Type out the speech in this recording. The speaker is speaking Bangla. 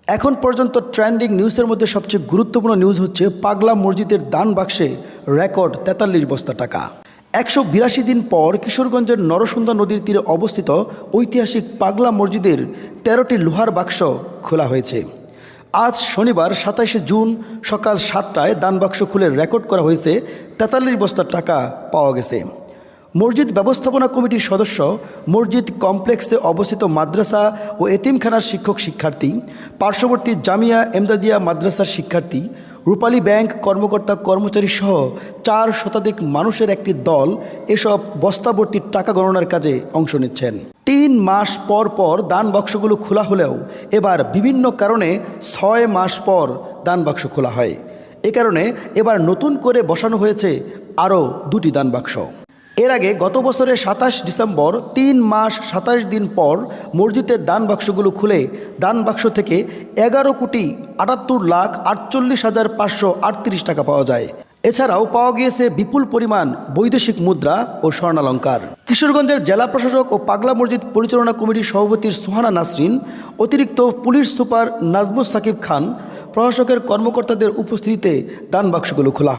এখন পর্যন্ত ট্রেন্ডিং নিউজের মধ্যে সবচেয়ে গুরুত্বপূর্ণ নিউজ হচ্ছে পাগলা মসজিদের দান বাক্সে রেকর্ড ৪৩ বস্তা টাকা। ১৮২ দিন পর কিশোরগঞ্জের নরসুন্দা নদীর তীরে অবস্থিত ঐতিহাসিক পাগলা মসজিদের ১৩টি লোহার বাক্স খোলা হয়েছে। আজ শনিবার ২৭ জুন সকাল ৭টায় দান বাক্স খুলে রেকর্ড করা হয়েছে ৪৩ বস্তা টাকা পাওয়া গেছে। মসজিদ ব্যবস্থাপনা কমিটির সদস্য, মসজিদ কমপ্লেক্সে অবস্থিত মাদ্রাসা ও এতিমখানার শিক্ষক শিক্ষার্থী, পার্শ্ববর্তী জামিয়া এমদাদিয়া মাদ্রাসার শিক্ষার্থী, রূপালী ব্যাংক কর্মকর্তা কর্মচারী সহ ৪ শতাধিক মানুষের একটি দল এসব বস্তাভর্তি টাকা গণনার কাজে অংশ নিচ্ছেন। ৩ মাস পর পর দান বাক্সগুলো খোলা হলেও এবার বিভিন্ন কারণে ৬ মাস পর দান বাক্স খোলা হয়। এ কারণে এবার নতুন করে বসানো হয়েছে আরও ২টি দান বাক্স। এর আগে গত বছরের ২৭ ডিসেম্বর ৩ মাস ২৭ দিন পর মসজিদের দান বাক্সগুলো খুলে দান বাক্স থেকে ১১,৭৮,৪৮,৫৩৮ টাকা পাওয়া যায়। এছাড়াও পাওয়া গিয়েছে বিপুল পরিমাণ বৈদেশিক মুদ্রা ও স্বর্ণালঙ্কার। কিশোরগঞ্জের জেলা প্রশাসক ও পাগলা মসজিদ পরিচালনা কমিটির সভাপতি সুহানা নাসরিন, অতিরিক্ত পুলিশ সুপার নাজমুস সাকিব খান, প্রশাসকের কর্মকর্তাদের উপস্থিতিতে দান বাক্সগুলো খোলা।